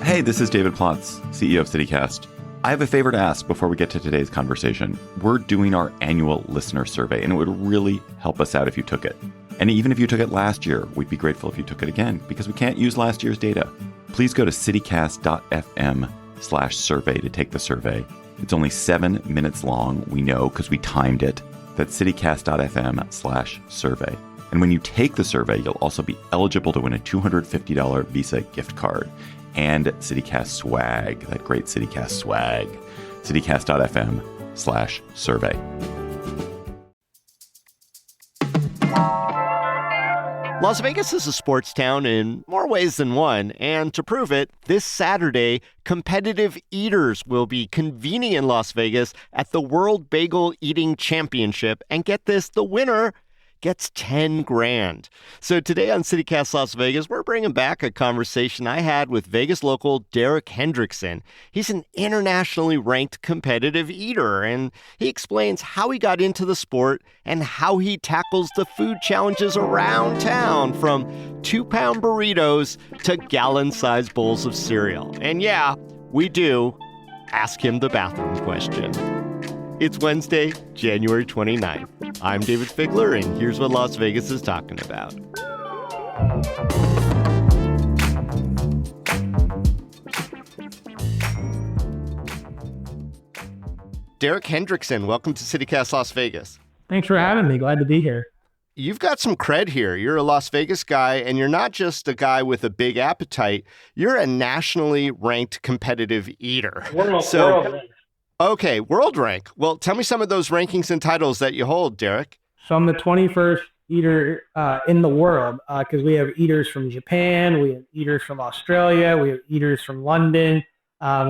Hey, this is David Plotz, CEO of CityCast. I have a favor to ask before we get to today's conversation. We're doing our annual listener survey, and it would really help us out if you took it. And even if you took it last year, we'd be grateful if you took it again, because we can't use last year's data. Please go to citycast.fm/survey to take the survey. It's only 7 minutes long, we know, because we timed it. That's citycast.fm/survey. And when you take the survey, you'll also be eligible to win a $250 Visa gift card and CityCast swag, that great CityCast swag. citycast.fm/survey. Las Vegas is a sports town in more ways than one, and to prove it, this Saturday, competitive eaters will be convening in Las Vegas at the World Bagel Eating Championship, and get this, the winner gets 10 grand. So today on CityCast Las Vegas, we're bringing back a conversation I had with Vegas local Derek Hendrickson. He's an internationally ranked competitive eater, and he explains how he got into the sport and how he tackles the food challenges around town, from 2-pound burritos to gallon-sized bowls of cereal. And yeah, we do ask him the bathroom question. It's Wednesday, January 29th. I'm Dayvid Figler, and here's what Las Vegas is talking about. Derek Hendrickson, welcome to CityCast Las Vegas. Thanks for having me. Glad to be here. You've got some cred here. You're a Las Vegas guy, and you're not just a guy with a big appetite. You're a nationally ranked competitive eater. World. Okay, world rank. Well, tell me some of those rankings and titles that you hold, Derek. So I'm the 21st eater in the world, because we have eaters from Japan, we have eaters from Australia, we have eaters from London,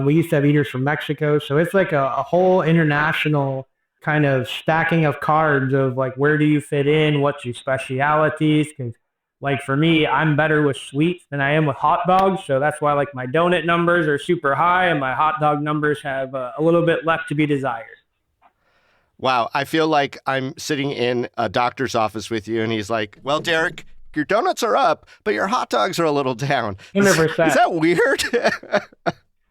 we used to have eaters from Mexico. So it's like a whole international kind of stacking of cards of like, where do you fit in? What's your specialities? Because like for me, I'm better with sweets than I am with hot dogs. So that's why like my donut numbers are super high and my hot dog numbers have a little bit left to be desired. Wow. I feel like I'm sitting in a doctor's office with you and he's like, well, Derek, your donuts are up, but your hot dogs are a little down. 100%. Is that weird?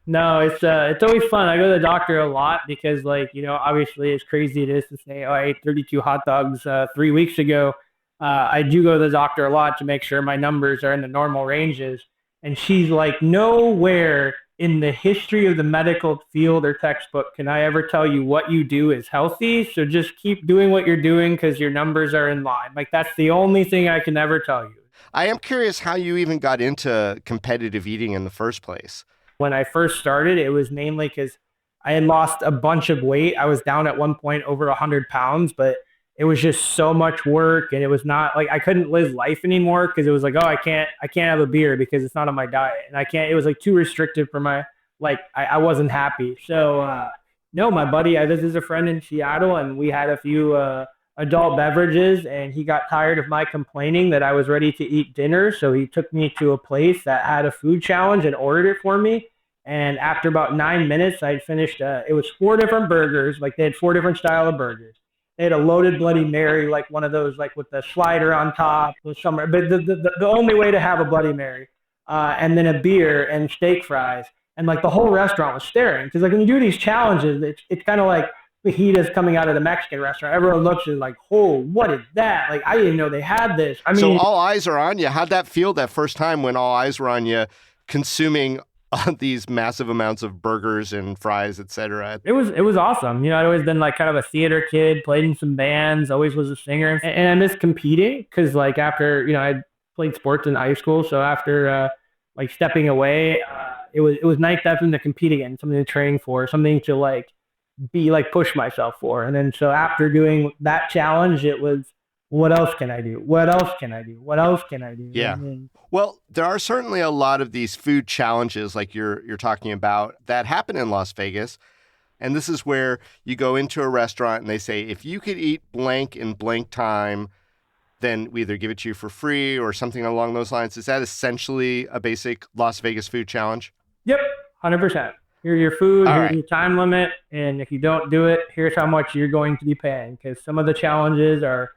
No, it's always fun. I go to the doctor a lot because like, you know, obviously as crazy it is to say, oh, I ate 32 hot dogs 3 weeks ago. I do go to the doctor a lot to make sure my numbers are in the normal ranges. And she's like, nowhere in the history of the medical field or textbook can I ever tell you what you do is healthy. So just keep doing what you're doing because your numbers are in line. Like that's the only thing I can ever tell you. I am curious how you even got into competitive eating in the first place. When I first started, it was mainly because I had lost a bunch of weight. I was down at one point over 100 pounds, but it was just so much work, and it was not like I couldn't live life anymore because it was like, oh, I can't have a beer because it's not on my diet, and it was like too restrictive for my, like I wasn't happy. So no, my buddy, I visited a friend in Seattle, and we had a few adult beverages, and he got tired of my complaining that I was ready to eat dinner, so he took me to a place that had a food challenge and ordered it for me. And after about 9 minutes, I'd finished. It was 4 different burgers, like they had 4 different style of burgers. They had a loaded Bloody Mary, like one of those, like with the slider on top. But the only way to have a Bloody Mary, and then a beer and steak fries, and like the whole restaurant was staring because like when you do these challenges, it's kind of like fajitas coming out of the Mexican restaurant. Everyone looks at like, oh, what is that? Like I didn't know they had this. I mean, so all eyes are on you. How'd that feel that first time when all eyes were on you, consuming these massive amounts of burgers and fries, etc.? It was awesome. You know, I'd always been like kind of a theater kid, played in some bands, always was a singer, and I miss competing because like after, you know, I played sports in high school, so after like stepping away, it was nice to have something to compete again, something to train for, something to like be like push myself for. And then so after doing that challenge, it was, what else can I do? What else can I do? What else can I do? Yeah. Well, there are certainly a lot of these food challenges like you're talking about that happen in Las Vegas. And this is where you go into a restaurant and they say, if you could eat blank in blank time, then we either give it to you for free or something along those lines. Is that essentially a basic Las Vegas food challenge? Yep, 100%. Here's your food, here's right. your time limit, and if you don't do it, here's how much you're going to be paying, because some of the challenges are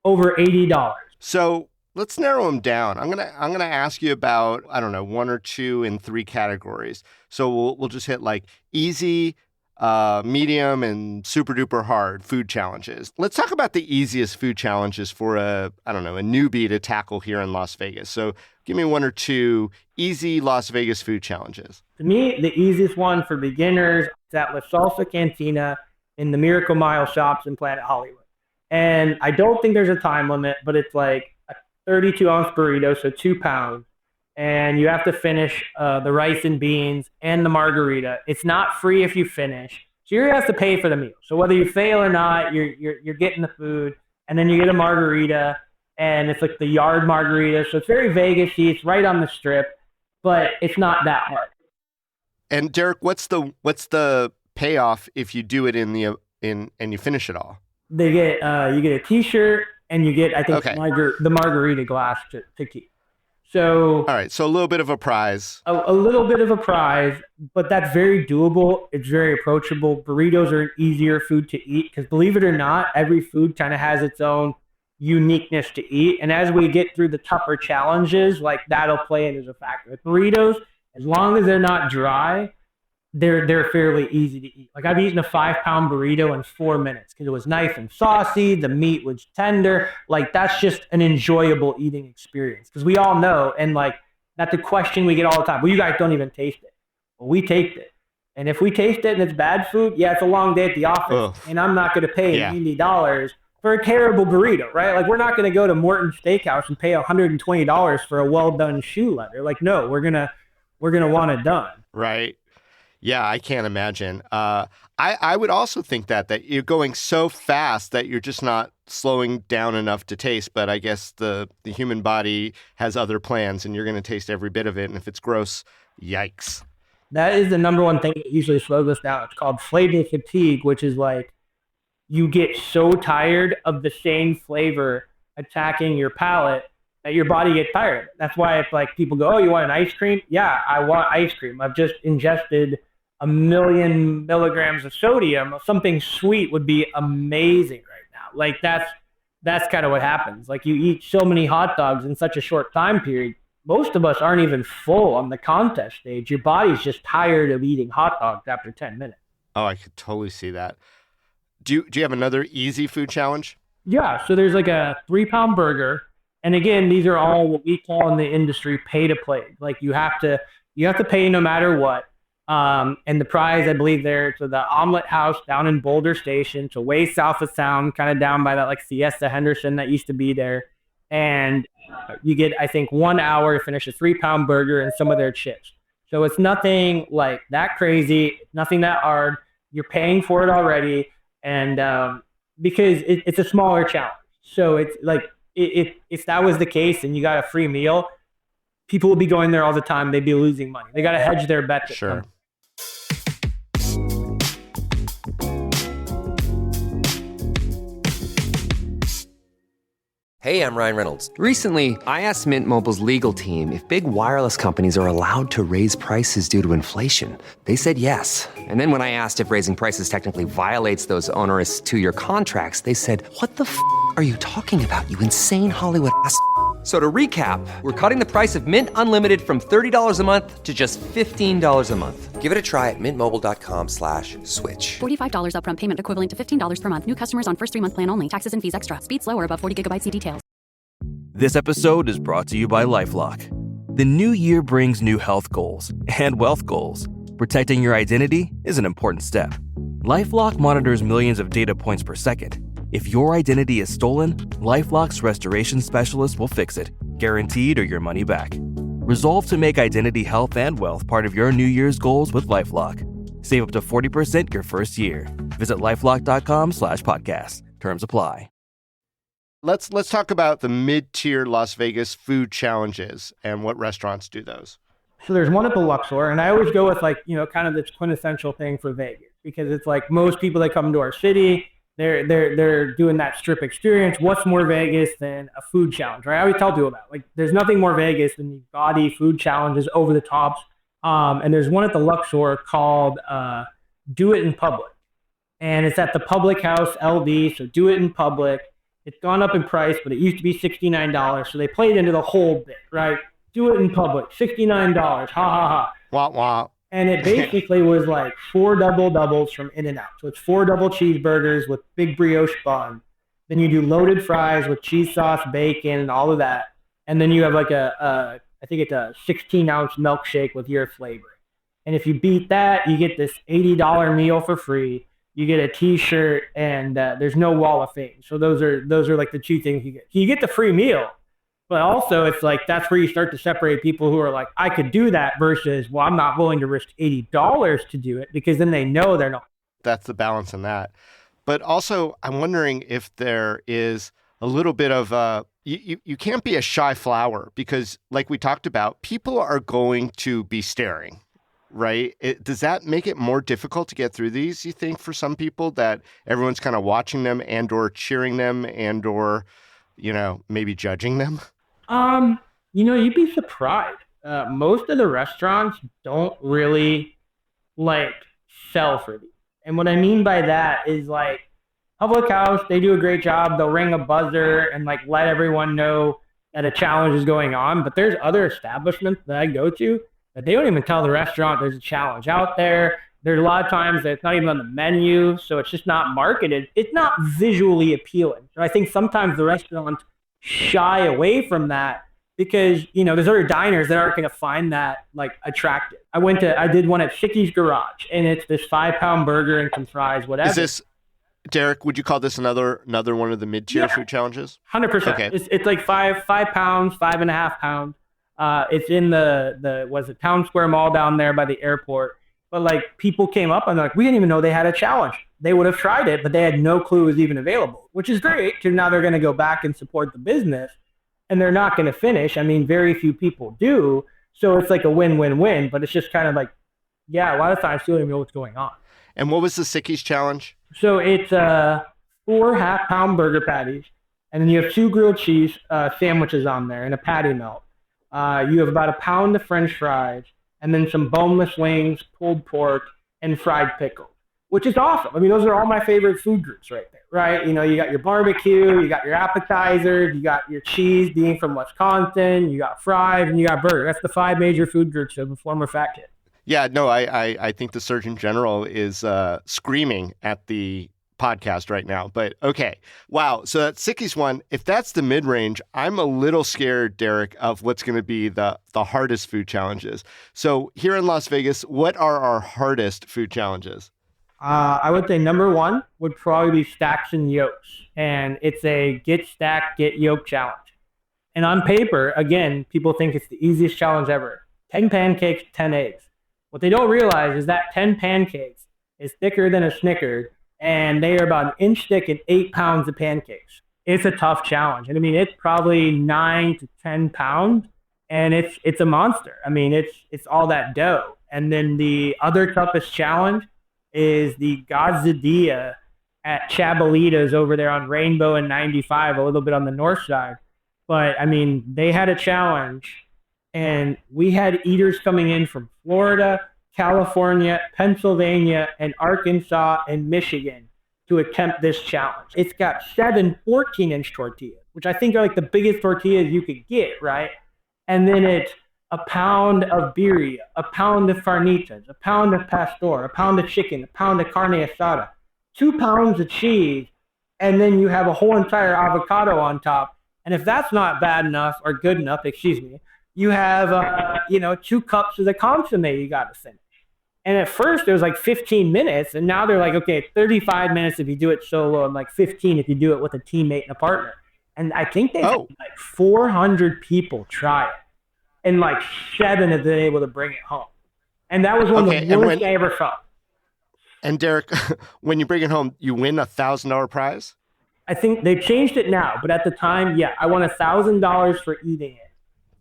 over $80. So let's narrow them down. I'm gonna ask you about, I don't know, 1 or 2 in 3 categories. So we'll just hit like easy, medium, and super duper hard food challenges. Let's talk about the easiest food challenges for a newbie to tackle here in Las Vegas. So give me 1 or 2 easy Las Vegas food challenges. To me, the easiest one for beginners is at La Salsa Cantina in the Miracle Mile shops in Planet Hollywood. And I don't think there's a time limit, but it's like a 32-ounce burrito, so 2 pounds. And you have to finish the rice and beans and the margarita. It's not free if you finish. So you have to pay for the meal. So whether you fail or not, you're getting the food. And then you get a margarita, and it's like the yard margarita. So it's very Vegas-y. It's right on the strip, but it's not that hard. And Derek, what's the payoff if you do it and you finish it all? They get you get a T-shirt, and you get, I think, the margarita glass to keep. So all right, so a little bit of a prize. A little bit of a prize, but that's very doable. It's very approachable. Burritos are an easier food to eat because, believe it or not, every food kind of has its own uniqueness to eat. And as we get through the tougher challenges, like that'll play in as a factor. With burritos, as long as they're not dry, they're fairly easy to eat. Like I've eaten a 5-pound burrito in 4 minutes because it was nice and saucy. The meat was tender. Like that's just an enjoyable eating experience because we all know, and like that's a question we get all the time. Well, you guys don't even taste it. Well, we taste it. And if we taste it and it's bad food, yeah, it's a long day at the office. Ugh. And I'm not going to pay $90 for a terrible burrito, right? Like we're not going to go to Morton's Steakhouse and pay $120 for a well-done shoe leather. Like, no, we're going to want it done. Right. Yeah, I can't imagine. I would also think that you're going so fast that you're just not slowing down enough to taste. But I guess the human body has other plans, and you're going to taste every bit of it. And if it's gross, yikes. That is the number one thing that usually slows us down. It's called flavor fatigue, which is like you get so tired of the same flavor attacking your palate that your body gets tired. That's why it's like people go, oh, you want an ice cream? Yeah, I want ice cream. I've just ingested 1 million milligrams of sodium. Something sweet would be amazing right now. Like that's kind of what happens. Like you eat so many hot dogs in such a short time period. Most of us aren't even full on the contest stage. Your body's just tired of eating hot dogs after 10 minutes. Oh, I could totally see that. Do you have another easy food challenge? Yeah. So there's like a 3-pound burger. And again, these are all what we call in the industry pay to play. Like you have to pay no matter what. And the prize, I believe, there to the Omelet House down in Boulder Station, so way south of town, kind of down by that like Siesta Henderson that used to be there. And you get, I think, 1 hour to finish a 3-pound burger and some of their chips. So it's nothing like that crazy, nothing that hard. You're paying for it already, and because it's a smaller challenge. So it's like if that was the case and you got a free meal, people would be going there all the time. They'd be losing money. They got to hedge their bets. Sure. Hey, I'm Ryan Reynolds. Recently, I asked Mint Mobile's legal team if big wireless companies are allowed to raise prices due to inflation. They said yes. And then when I asked if raising prices technically violates those onerous 2-year contracts, they said, what the f*** are you talking about, you insane Hollywood ass f- So to recap, we're cutting the price of Mint Unlimited from $30 a month to just $15 a month. Give it a try at mintmobile.com/switch. $45 upfront payment equivalent to $15 per month. New customers on first 3-month plan only. Taxes and fees extra. Speed slower above 40 gigabytes. See details. This episode is brought to you by LifeLock. The new year brings new health goals and wealth goals. Protecting your identity is an important step. LifeLock monitors millions of data points per second. If your identity is stolen, LifeLock's restoration specialist will fix it, guaranteed or your money back. Resolve to make identity health and wealth part of your New Year's goals with LifeLock. Save up to 40% your first year. Visit LifeLock.com/podcast. Terms apply. Let's talk about the mid-tier Las Vegas food challenges and what restaurants do those. So there's one at the Luxor, and I always go with like, kind of this quintessential thing for Vegas because it's like most people that come to our city, they're doing that strip experience. What's more Vegas than a food challenge, right? I always tell people that. Like, there's nothing more Vegas than these gaudy food challenges over the tops. And there's one at the Luxor called Do It in Public. And it's at the Public House LD, so Do It in Public. It's gone up in price, but it used to be $69. So they played into the whole bit, right? Do it in public, $69, ha ha ha. Wah, wah. And it basically was like 4 double doubles from In-N-Out. So it's 4 double cheeseburgers with big brioche bun. Then you do loaded fries with cheese sauce, bacon, and all of that. And then you have like I think it's a 16-ounce milkshake with your flavor. And if you beat that, you get this $80 meal for free. You get a T-shirt, and there's no wall of fame. So those are like the 2 things you get. You get the free meal, but also it's like that's where you start to separate people who are like, I could do that versus, well, I'm not willing to risk $80 to do it, because then they know they're not. That's the balance in that. But also, I'm wondering if there is a little bit of you can't be a shy flower, because like we talked about, people are going to be staring, right? Does that make it more difficult to get through these, you think, for some people, that everyone's kind of watching them and or cheering them and or, maybe judging them? You'd be surprised. Most of the restaurants don't really sell for these. And what I mean by that is Public House, they do a great job. They'll ring a buzzer and let everyone know that a challenge is going on. But there's other establishments that I go to that they don't even tell the restaurant there's a challenge out there. There's a lot of times that it's not even on the menu, so it's just not marketed. It's not visually appealing. So I think sometimes the restaurants shy away from that because, there's other diners that aren't going to find that attractive. I did one at Sicky's Garage, and it's this 5-pound burger and some fries, whatever. Is this, Derek, would you call this another one of the mid-tier food challenges? 100%. Okay. It's like 5 pounds, 5.5 pounds. It's in the Town Square Mall down there by the airport. But people came up and they're like, we didn't even know they had a challenge. They would have tried it, but they had no clue it was even available, which is great because now they're going to go back and support the business, and they're not going to finish. I mean, very few people do. So it's like a win-win-win, but it's just kind of a lot of times you don't even know what's going on. And what was the Sicky's challenge? So it's 4 half-pound burger patties, and then you have 2 grilled cheese sandwiches on there and a patty melt. You have about 1 pound of French fries, and then some boneless wings, pulled pork, and fried pickles, which is awesome. I mean, those are all my favorite food groups right there, right? You got your barbecue, you got your appetizers, you got your cheese being from Wisconsin, you got fries, and you got burger. That's the 5 major food groups of a former fat kid. Yeah, no, I think the Surgeon General is screaming at the podcast right now. But okay, wow. So that Sicky's one, if that's the mid-range, I'm a little scared, Derek, of what's going to be the hardest food challenges. So here in Las Vegas, what are our hardest food challenges? I would say number 1 would probably be stacks and yolks. And it's a get stack, get yolk challenge. And on paper, again, people think it's the easiest challenge ever. 10 pancakes, 10 eggs. What they don't realize is that 10 pancakes is thicker than a Snickers, and they are about 1 inch thick and 8 pounds of pancakes. It's a tough challenge. And I mean, it's probably 9 to 10 pounds, and it's a monster. I mean, it's all that dough. And then the other toughest challenge is the Gazadilla at Chabelitas over there on Rainbow and 95, a little bit on the north side. But I mean, they had a challenge, and we had eaters coming in from Florida, California, Pennsylvania, and Arkansas and Michigan to attempt this challenge. It's got 7 14-inch tortillas, which I think are the biggest tortillas you could get, right? And then it's 1 pound of birria, 1 pound of farnitas, 1 pound of pastor, 1 pound of chicken, 1 pound of carne asada, 2 pounds of cheese, and then you have a whole entire avocado on top. And if that's not bad enough or good enough, you have 2 cups of the consomme you got to finish. And at first it was 15 minutes, and now they're okay, 35 minutes if you do it solo, and 15 if you do it with a teammate and a partner. And I think they had 400 people try it, and 7 have been able to bring it home. And that was one of the worst I ever felt. And Derek, when you bring it home, you win $1,000 prize? I think they changed it now, but at the time, I won $1,000 for eating it.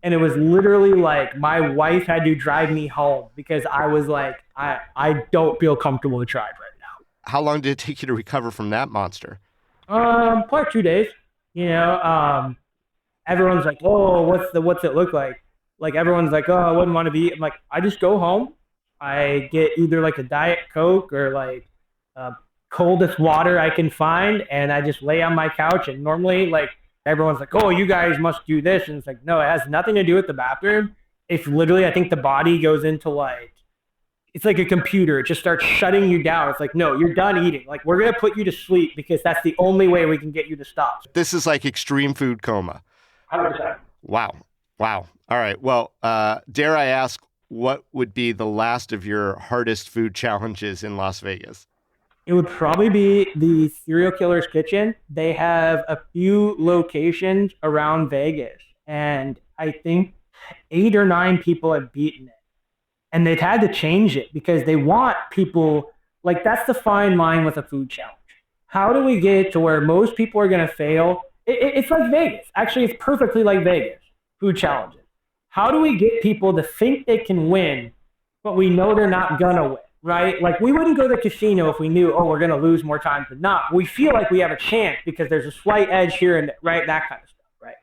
And it was literally my wife had to drive me home because I was I don't feel comfortable to try it right now. How long did it take you to recover from that monster? Probably 2 days. Everyone's oh, what's it look like? Everyone's oh, I wouldn't want to be. I'm I just go home. I get either a Diet Coke or coldest water I can find, and I just lay on my couch. And normally, like, everyone's like, oh, you guys must do this. And it's like, no, it has nothing to do with the bathroom. It's literally, I think the body goes into like, it's like a computer. It just starts shutting you down. It's like, no, you're done eating. Like, we're going to put you to sleep because that's the only way we can get you to stop. This is like extreme food coma. 100%. Wow. All right. Well, dare I ask, what would be the last of your hardest food challenges in Las Vegas? It would probably be the Serial Killer's Kitchen. They have a few locations around Vegas, and I think 8 or 9 people have beaten it. And they've had to change it because they want people, like, that's the fine line with a food challenge. How do we get to where most people are going to fail? It's like Vegas. Actually, it's perfectly like Vegas, food challenges. How do we get people to think they can win, but we know they're not going to win, right? Like, we wouldn't go to the casino if we knew, oh, we're going to lose more times than not. We feel like we have a chance because there's a slight edge here and there, right? That kind of stuff, right?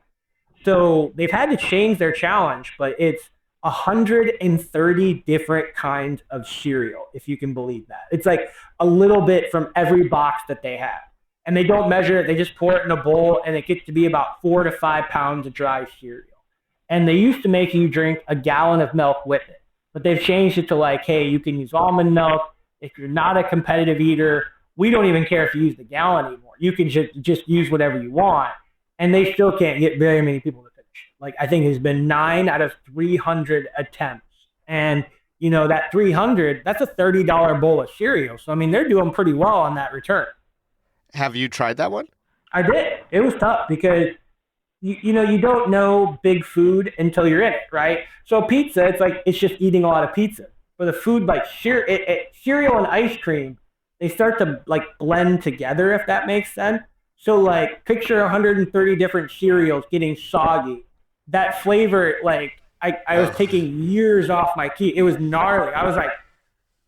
So they've had to change their challenge, but it's 130 different kinds of cereal, if you can believe that. It's like a little bit from every box that they have. And they don't measure it. They just pour it in a bowl, and it gets to be about 4 to 5 pounds of dry cereal. And they used to make you drink a gallon of milk with it. But they've changed it to like, hey, you can use almond milk. If you're not a competitive eater, we don't even care if you use the gallon anymore. You can just use whatever you want. And they still can't get very many people to finish. Like, I think it's been 9 out of 300 attempts. And, you know, that 300, that's a $30 bowl of cereal. So, I mean, they're doing pretty well on that return. Have you tried that one? I did. It was tough because, you know, you don't know big food until you're in it, right? So pizza, it's like, it's just eating a lot of pizza. But the food, like cereal and ice cream, they start to like blend together, if that makes sense. So like, picture 130 different cereals getting soggy. That flavor, like, I was taking years off my teeth. It was gnarly. I was like,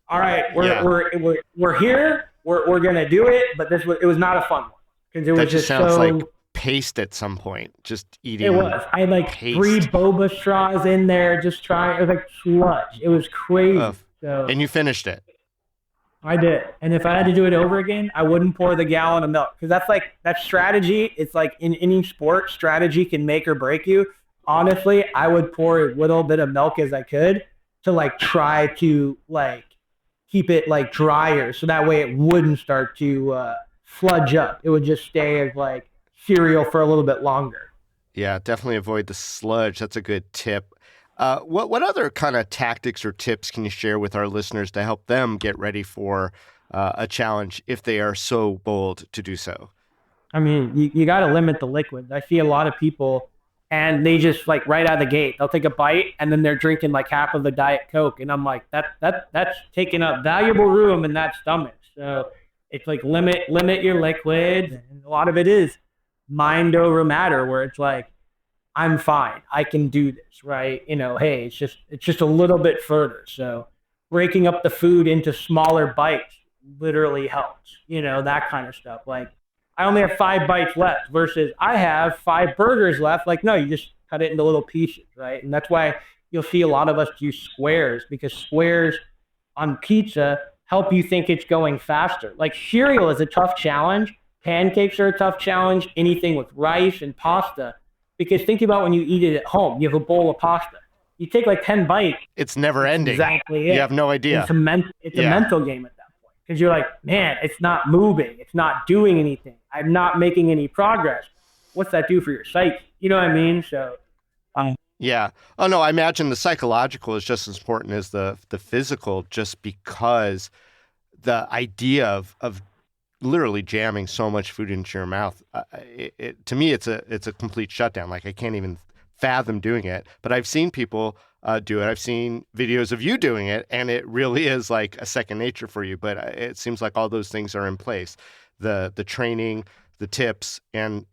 all right, we're here. We're gonna do it, but it was not a fun one because it was that just sounds so, like paste at some point. Just eating. It was. I had like paste. 3 boba straws in there, just trying. It was like sludge. It was crazy. So, and you finished it. I did. And if I had to do it over again, I wouldn't pour the gallon of milk because that's strategy. It's like in any sport, strategy can make or break you. Honestly, I would pour a little bit of milk as I could to like try to like keep it like drier so that way it wouldn't start to sludge up. It would just stay as like cereal for a little bit longer. Yeah, definitely avoid the sludge. That's a good tip. What other kind of tactics or tips can you share with our listeners to help them get ready for a challenge if they are so bold to do so? I mean, you got to limit the liquids. I see a lot of people and they just like right out of the gate, they'll take a bite and then they're drinking like half of the Diet Coke. And I'm like, that's taking up valuable room in that stomach. So it's like limit your liquids. And a lot of it is mind over matter where it's like, I'm fine. I can do this, right? You know, hey, it's just a little bit further. So breaking up the food into smaller bites literally helps, you know, that kind of stuff. Like, I only have 5 bites left versus I have 5 burgers left. Like, no, you just cut it into little pieces, right? And that's why you'll see a lot of us use squares because squares on pizza help you think it's going faster. Like, cereal is a tough challenge. Pancakes are a tough challenge. Anything with rice and pasta. Because think about when you eat it at home. You have a bowl of pasta. You take like 10 bites. It's never ending. Exactly it. You have no idea. It's a mental game at that point. Because you're like, man, it's not moving. It's not doing anything. I'm not making any progress. What's that do for your psyche? You know what I mean? So, yeah. Oh, no, I imagine the psychological is just as important as the physical just because the idea of literally jamming so much food into your mouth, to me, it's a complete shutdown. Like, I can't even fathom doing it. But I've seen people do it. I've seen videos of you doing it, and it really is like a second nature for you. But it seems like all those things are in place. The training, the tips, and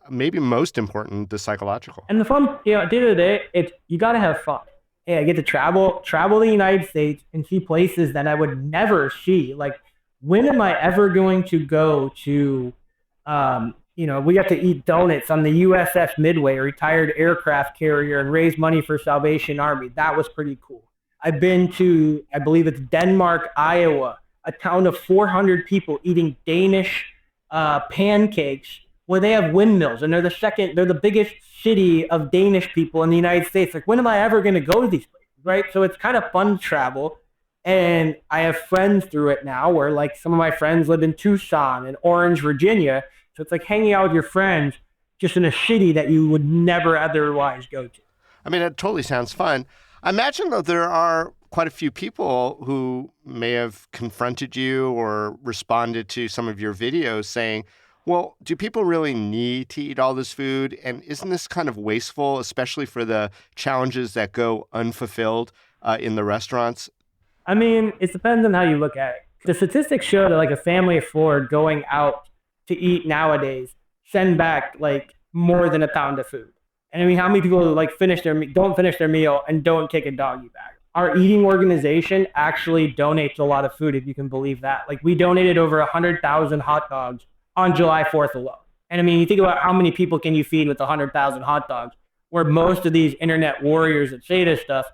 maybe most important, the psychological. And the fun, you know, at the end of the day, you got to have fun. Hey, I get to travel the United States and see places that I would never see. Like, when am I ever going to go to, you know, we got to eat donuts on the USS Midway, a retired aircraft carrier, and raise money for Salvation Army. That was pretty cool. I've been to, I believe it's Denmark, Iowa, a town of 400 people eating Danish pancakes where they have windmills, and they're the biggest city of Danish people in the United States. Like, when am I ever going to go to these places, right? So it's kind of fun to travel. And I have friends through it now where, like, some of my friends live in Tucson and Orange, Virginia. So it's like hanging out with your friends just in a city that you would never otherwise go to. I mean, it totally sounds fun. I imagine, though, there are quite a few people who may have confronted you or responded to some of your videos saying, well, do people really need to eat all this food? And isn't this kind of wasteful, especially for the challenges that go unfulfilled in the restaurants? I mean, it depends on how you look at it. The statistics show that, like, a family of four going out to eat nowadays send back like more than a pound of food. And I mean, how many people like don't finish their meal and don't take a doggy bag? Our eating organization actually donates a lot of food, if you can believe that. Like, we donated over 100,000 hot dogs on July 4th alone. And I mean, you think about how many people can you feed with 100,000 hot dogs, where most of these internet warriors that say this stuff,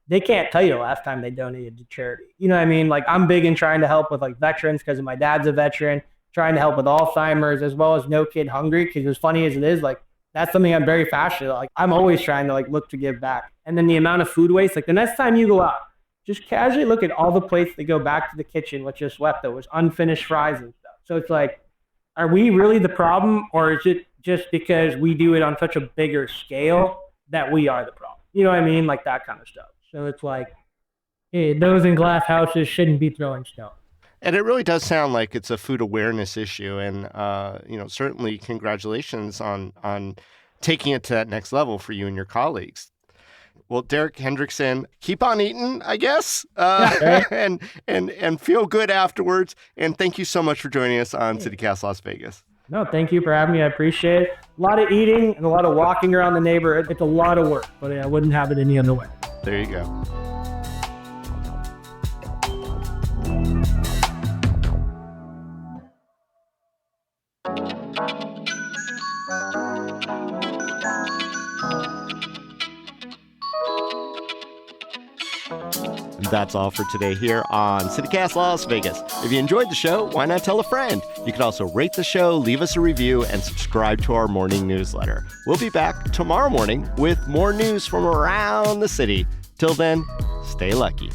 they can't tell you the last time they donated to charity. You know what I mean? Like, I'm big in trying to help with like veterans because my dad's a veteran, trying to help with Alzheimer's, as well as No Kid Hungry, because as funny as it is, like, that's something I'm very passionate about. Like, I'm always trying to like look to give back. And then the amount of food waste, like, the next time you go out, just casually look at all the plates that go back to the kitchen with just leftovers, unfinished fries and stuff. So it's like, are we really the problem, or is it just because we do it on such a bigger scale that we are the problem? You know what I mean? Like, that kind of stuff. So it's like, hey, those in glass houses shouldn't be throwing stones. And it really does sound like it's a food awareness issue. And, certainly congratulations on taking it to that next level for you and your colleagues. Well, Derek Hendrickson, keep on eating, I guess, and feel good afterwards. And thank you so much for joining us on CityCast Las Vegas. No, thank you for having me. I appreciate it. A lot of eating and a lot of walking around the neighborhood. It's a lot of work, but I wouldn't have it any other way. There you go. That's all for today here on CityCast Las Vegas. If you enjoyed the show, why not tell a friend? You can also rate the show, leave us a review, and subscribe to our morning newsletter. We'll be back tomorrow morning with more news from around the city. Till then, stay lucky.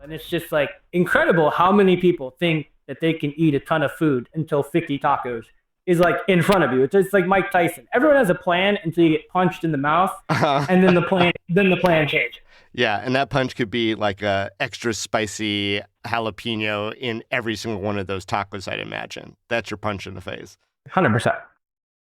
And it's just like incredible how many people think that they can eat a ton of food until 50 tacos is like in front of you. It's just like Mike Tyson. Everyone has a plan until you get punched in the mouth, and then the plan changes. Yeah, and that punch could be like a extra spicy jalapeno in every single one of those tacos, I'd imagine. That's your punch in the face. 100%.